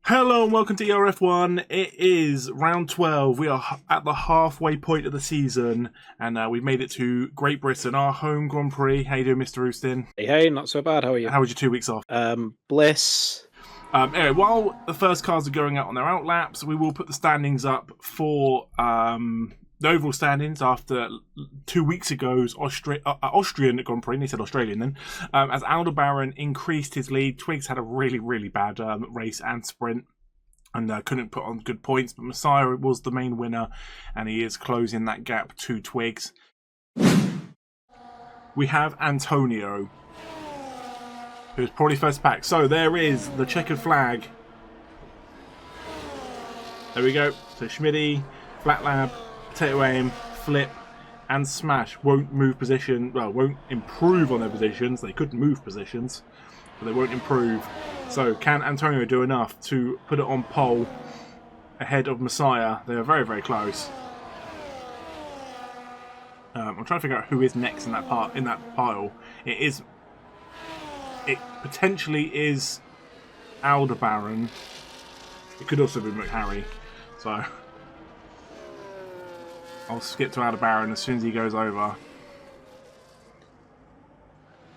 Hello and welcome to ERF1. It is round 12. We are at the halfway point of the season, and we've made it to Great Britain, our home Grand Prix. How you doing, Mr. Houston? Hey, not so bad. How are you? How was your 2 weeks off? Bliss. Anyway, while the first cars are going out on their out laps, we will put the standings up for the overall standings after 2 weeks ago's Austrian Grand Prix. They said Australian then. As Aldebaran increased his lead, Twigs had a really bad race and sprint and couldn't put on good points, but Messiah was the main winner and he is closing that gap to Twigs. We have Antonio, who's probably first pack. So there is the checkered flag. There we go. So Schmitty, Flat Lab, Potato Aim, Flip, and Smash won't move position. Well, won't improve on their positions. They could move positions, but they won't improve. So can Antonio do enough to put it on pole ahead of Messiah? They are very close. I'm trying to figure out who is next in that pile. It potentially is Aldebaran. It could also be McHarry. So I'll skip to Aldebaran as soon as he goes over.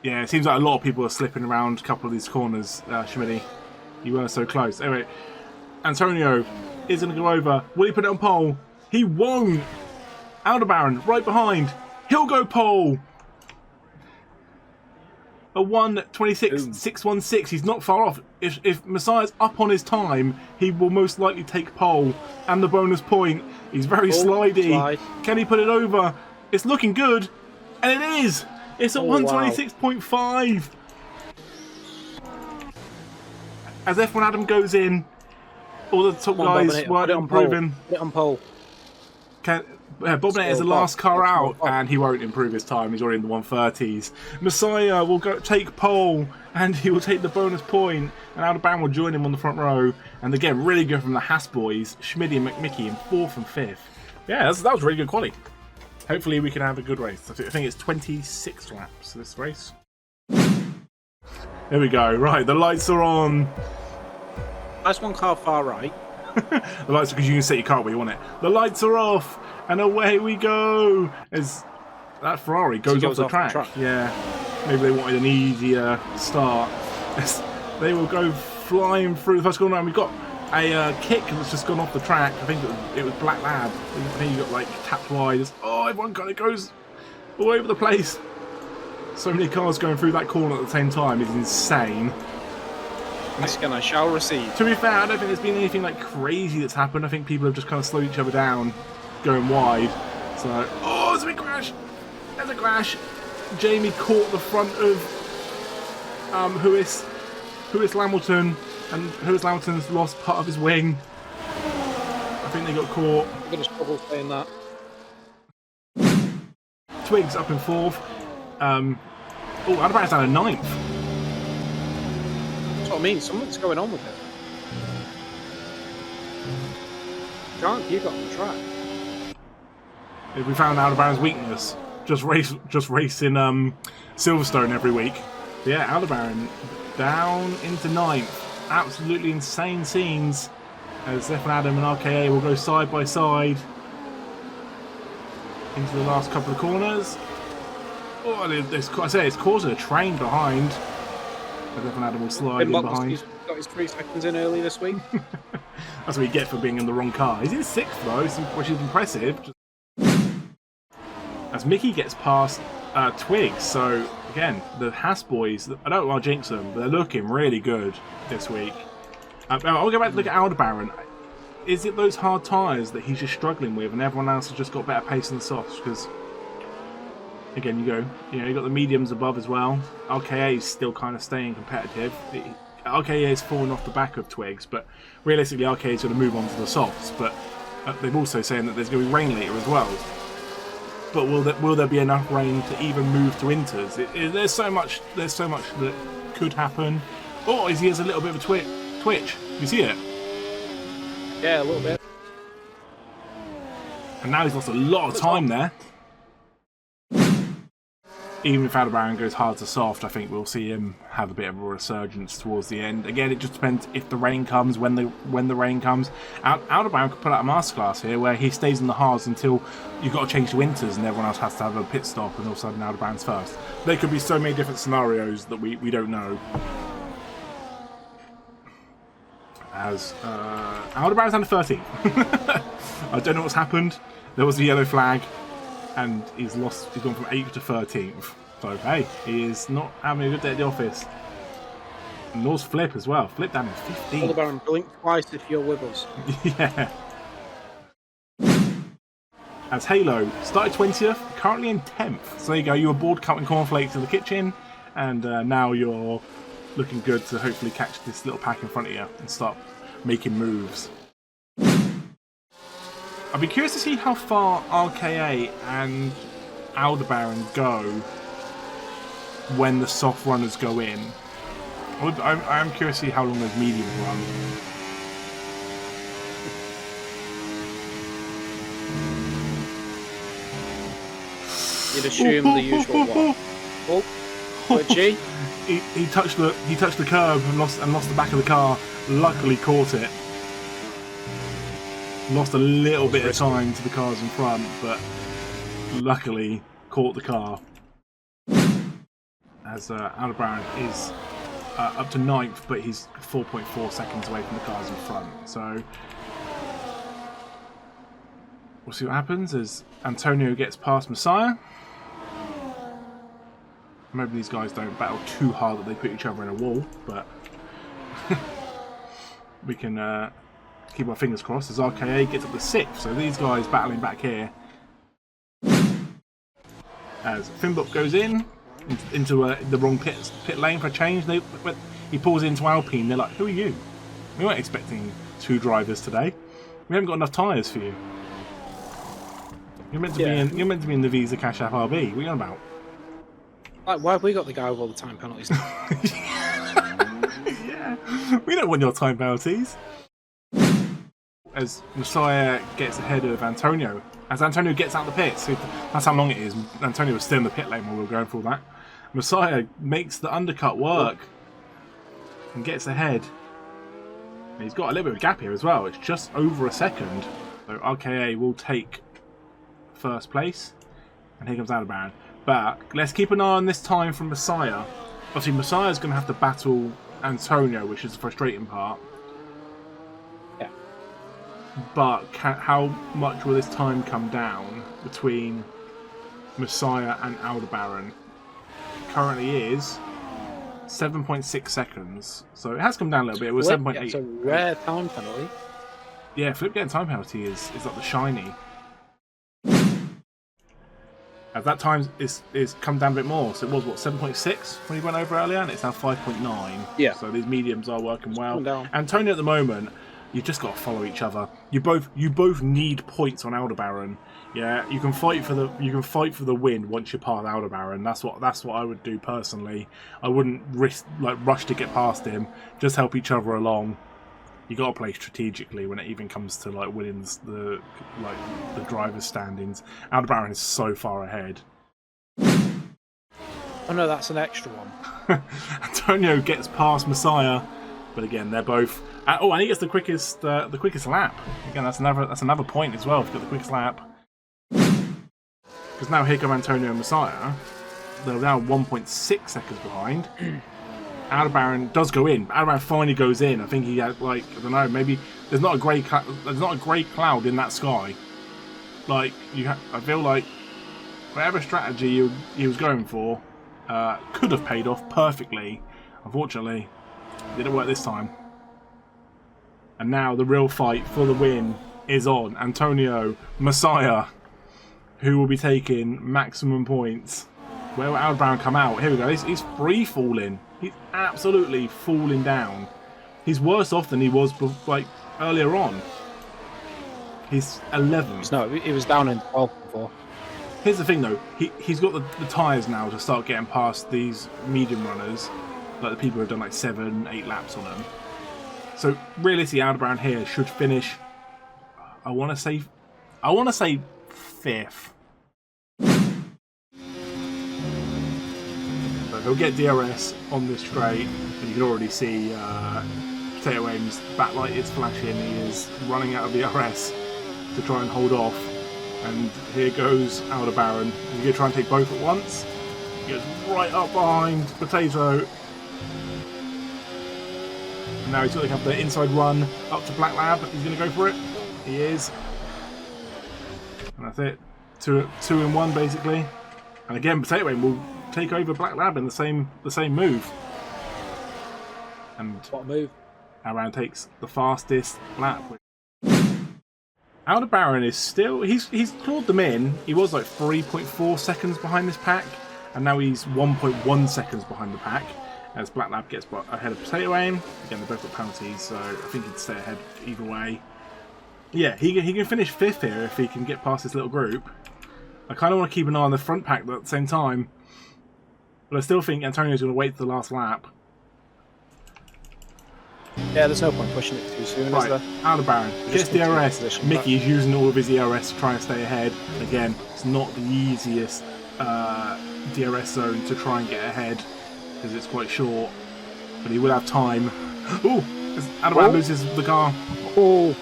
Yeah, it seems like a lot of people are slipping around a couple of these corners, Schmitty. You were so close. Anyway, Antonio is going to go over. Will he put it on pole? He won't! Aldebaran right behind. He'll go pole! A 1:26.616. He's not far off. If Messiah's up on his time, he will most likely take pole and the bonus point. He's very slidey. Slide. Can he put it over? It's looking good, and it is. It's a 1:26.5. As F1 Adam goes in, all the top guys weren't improving. Put it on pole. Bobnet is the last car out, and he won't improve his time. He's already in the 1:30s. Messiah will take pole, and he will take the bonus point, and Aldebaran will join him on the front row. And again, really good from the Haas boys, Schmitty and McMickey in 4th and 5th. Yeah, that was really good quality. Hopefully we can have a good race. I think it's 26 laps this race. There we go. Right, the lights are on. That's one car far right. The lights are because you can set your car where you want it. The lights are off, and away we go. As that Ferrari goes off the track. Yeah, maybe they wanted an easier start. They will go flying through the first corner, and we've got a kick that's just gone off the track. I think it was Black Lab. I think you got like tapped wide. Oh, everyone kind of goes all over the place. So many cars going through that corner at the same time is insane. Asking I shall receive. To be fair, I don't think there's been anything like crazy that's happened. I think people have just kind of slowed each other down, going wide. So, oh, there's a big crash. There's a crash. Jamie caught the front of Lewis Lamilton, and Lewis Lamilton's lost part of his wing. I think they got caught. I'm going to struggle saying that. Twigs up in 4th. Aldebaran's down in 9th. That's what I mean. Something's going on with it. Can't keep it on the track. If we found Aldebaran's weakness, just race in Silverstone every week. But yeah, Aldebaran down into 9th. Absolutely insane scenes as F1 Adam and RKA will go side by side into the last couple of corners. Oh, it's causing a train behind. As F1 Adam will slide in behind. He's got his 3 seconds in early this week. That's what you get for being in the wrong car. He's in 6th though, which is impressive. As Mickey gets past Twigs, so again, the Haas boys, I don't want to jinx them, but they're looking really good this week. I'll go back to look at Aldebaran. Is it those hard tyres that he's just struggling with and everyone else has just got better pace in the softs? Because, again, you got the mediums above as well. RKA is still kind of staying competitive. RKA is falling off the back of Twigs, but realistically RKA is going to move on to the softs. But they've also saying that there's going to be rain later as well. But will there be enough rain to even move to inters? There's so much that could happen. Oh, he has a little bit of a twitch. You see it? Yeah, a little bit. And now he's lost a lot of time there. even if Aldebaran goes hard to soft, I think we'll see him have a bit of a resurgence towards the end. Again, it just depends if the rain comes, when the rain comes. Aldebaran could put out a masterclass here where he stays in the hards until you've got to change to winters and everyone else has to have a pit stop and all of a sudden Aldebaran's first. There could be so many different scenarios that we don't know. As Aldebaran's under 13. I don't know what's happened. There was a yellow flag. And he's gone from 8th to 13th. So, hey, he is not having a good day at the office. And Nor's Flip as well. Flip down in 15th. Aldebaran, blink twice if you're with us. Yeah. As Halo started 20th, currently in 10th. So there you go, you were bored cutting cornflakes in the kitchen. And now you're looking good to hopefully catch this little pack in front of you and start making moves. I'd be curious to see how far RKA and Aldebaran go when the soft runners go in. I am curious to see how long those mediums run. You'd assume the usual one. Oh, G. He touched the curb and lost the back of the car. Luckily caught it. Lost a little bit of time to the cars in front, but luckily caught the car. As Aldebaran is up to 9th, but he's 4.4 seconds away from the cars in front. So we'll see what happens as Antonio gets past Messiah. Maybe these guys don't battle too hard that they put each other in a wall, but we can keep our fingers crossed as RKA gets up to 6th. So these guys battling back here. As Finbop goes into the wrong pit lane for a change. He pulls into Alpine. They're like, "Who are you? We weren't expecting 2 drivers today. We haven't got enough tyres for you. You're meant to be in the Visa Cash App RB. What are you on about?" Like, why have we got the guy with all the time penalties now? Yeah, we don't want your time penalties. As Messiah gets ahead of Antonio. As Antonio gets out the pits, that's how long it is. Antonio was still in the pit lane while we were going through all that. Messiah makes the undercut work and gets ahead. And he's got a little bit of a gap here as well. It's just over a second. So RKA will take first place. And here comes Aldebaran. But let's keep an eye on this time from Messiah. Obviously, Messiah's going to have to battle Antonio, which is the frustrating part. But how much will this time come down between Messiah and Aldebaran? Currently is 7.6 seconds. So it has come down a little bit. It was 7.8. It's a rare time penalty. Yeah, Flip getting time penalty is like the shiny. As that time is come down a bit more. So it was, what, 7.6 when he went over earlier? And it's now 5.9. Yeah. So these mediums are working well. Down. Antonio at the moment, you've just got to follow each other. You both need points on Aldebaran. Yeah, you can fight for the win once you pass Aldebaran. That's what I would do personally. I wouldn't rush to get past him. Just help each other along. You got to play strategically when it even comes to winning the drivers' standings. Aldebaran is so far ahead. Oh no, that's an extra one. Antonio gets past Messiah, but again they're both. Oh, and he gets the quickest lap. Again, that's another point as well. If you got the quickest lap, because now here come Antonio and Messiah. They're now 1.6 seconds behind. Aldebaran does go in. Aldebaran finally goes in. I think he had I don't know. Maybe there's not a grey cloud in that sky. I feel like whatever strategy he was going for could have paid off perfectly. Unfortunately, it didn't work this time. And now the real fight for the win is on. Antonio, Messiah, who will be taking maximum points. Where will Aldebaran come out? Here we go. He's free falling. He's absolutely falling down. He's worse off than he was earlier on. He's 11th. No, he was down in 12th before. Here's the thing though. He's got the tyres now to start getting past these medium runners, like the people who have done 7-8 laps on them. So realistically, Aldebaran here should finish. I want to say 5th. he'll get DRS on this straight, and you can already see Potato Aim's backlight is flashing. He is running out of DRS to try and hold off. And here goes Aldebaran. He's going to try and take both at once. He goes right up behind Potato. And now he's got to have the inside run up to Black Lab. He's going to go for it. He is. And that's it. Two in one, basically. And again, Potato Aim will take over Black Lab in the same move. And What move? Aldebaran takes the fastest lap. Aldebaran is still... He's clawed them in. He was like 3.4 seconds behind this pack. And now he's 1.1 seconds behind the pack. As Black Lab gets ahead of Potato Aim. Again, they're both got penalties, so I think he'd stay ahead either way. Yeah, he can finish 5th here if he can get past this little group. I kind of want to keep an eye on the front pack at the same time. But I still think Antonio's going to wait to the last lap. Yeah, there's no point pushing it too soon, Right, is there? Aldebaran gets DRS. Mickey is using all of his ERS to try and stay ahead. Again, it's not the easiest DRS zone to try and get ahead because it's quite short. But he will have time. Oh! Aldebaran loses the car. Oh!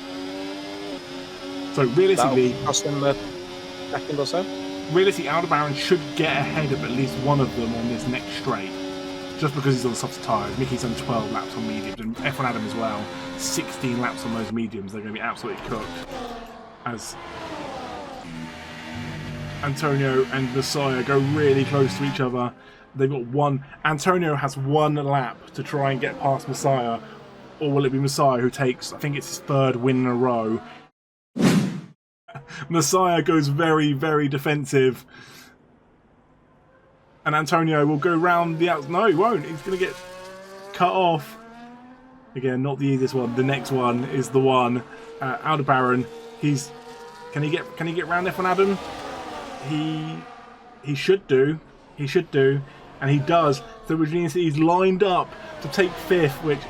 So realistically... That'll cost him a second or so. Realistically, Aldebaran should get ahead of at least one of them on this next straight. Just because he's on the softer tyres. Mickey's done 12 laps on mediums, and F1 Adam as well. 16 laps on those mediums. They're going to be absolutely cooked. As Antonio and Messiah go really close to each other. They've got one... Antonio has one lap to try and get past Messiah. Or will it be Messiah who takes, I think it's his 3rd win in a row. Messiah goes very, very defensive. And Antonio will go round the outside. No, he won't. He's going to get cut off. Again, not the easiest one. The next one is the one. Aldebaran. Can he get round F1 Adam? He should do. He should do. And he does. So which means he's lined up to take 5th, which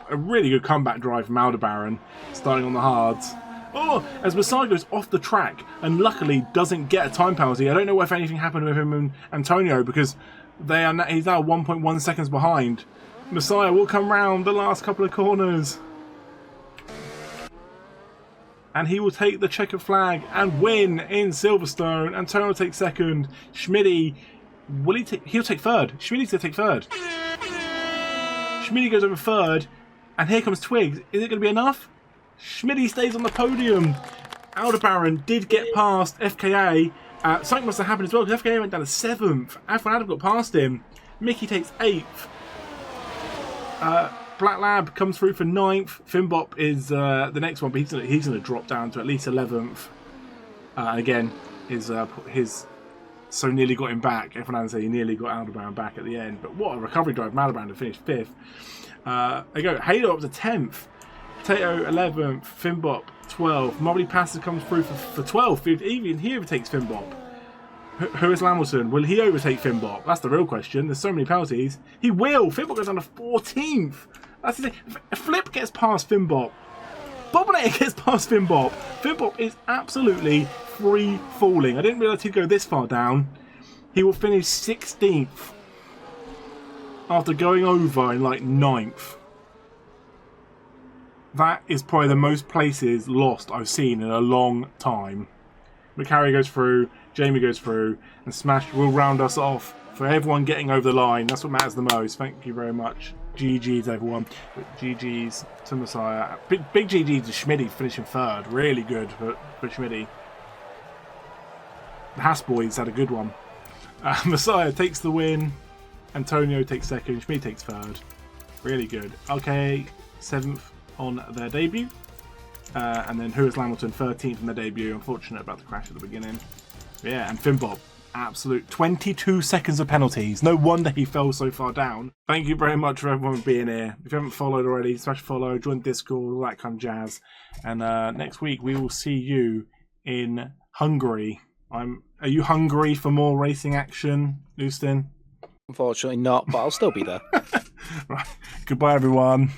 a really good comeback drive from Aldebaran, starting on the hards. Oh, as Messiah goes off the track and luckily doesn't get a time penalty. I don't know if anything happened with him and Antonio because he's now 1.1 seconds behind. Messiah will come round the last couple of corners. And he will take the checkered flag and win in Silverstone. Antonio will take 2nd. Schmitty, he'll take 3rd. Schmitty's going to take 3rd. Schmitty goes over 3rd. And here comes Twigs. Is it going to be enough? Schmitty stays on the podium. Aldebaran did get past FKA. Something must have happened as well because FKA went down to 7th. F1 Adam got past him. Mickey takes 8th. Black Lab comes through for 9th. Finbop is the next one, but he's going to drop down to at least 11th. Again, his so nearly got him back. F1 Adam say he nearly got Aldebaran back at the end. But what a recovery drive from Aldebaran to finish 5th. They go Halo up to 10th. Potato 11th, Finbop 12th. Mobley Passer comes through for 12th. Even he overtakes Finbop. Who is Lamilton? Will he overtake Finbop? That's the real question. There's so many penalties. He will. Finbop goes down to 14th. That's the thing. Flip gets past Finbop. Bobinator gets past Finbop. Finbop is absolutely free falling. I didn't realise he'd go this far down. He will finish 16th after going over in like 9th. That is probably the most places lost I've seen in a long time. McCarry goes through, Jamie goes through, and Smash will round us off for everyone getting over the line. That's what matters the most. Thank you very much. GG's everyone. But GG's to Messiah. Big GG to Schmitty finishing 3rd. Really good for Schmitty. The Haas boys had a good one. Messiah takes the win. Antonio takes 2nd. Schmitty takes 3rd. Really good. Okay, 7th. On their debut, and then Who is Lamilton 13th in their debut. Unfortunate about the crash at the beginning. But yeah, and Finbop, absolute 22 seconds of penalties. No wonder he fell so far down. Thank you very much for everyone being here. If you haven't followed already, smash follow, join Discord, all that kind of jazz. And next week we will see you in Hungary. Are you hungry for more racing action, Houston? Unfortunately not, but I'll still be there. Right. Goodbye, everyone.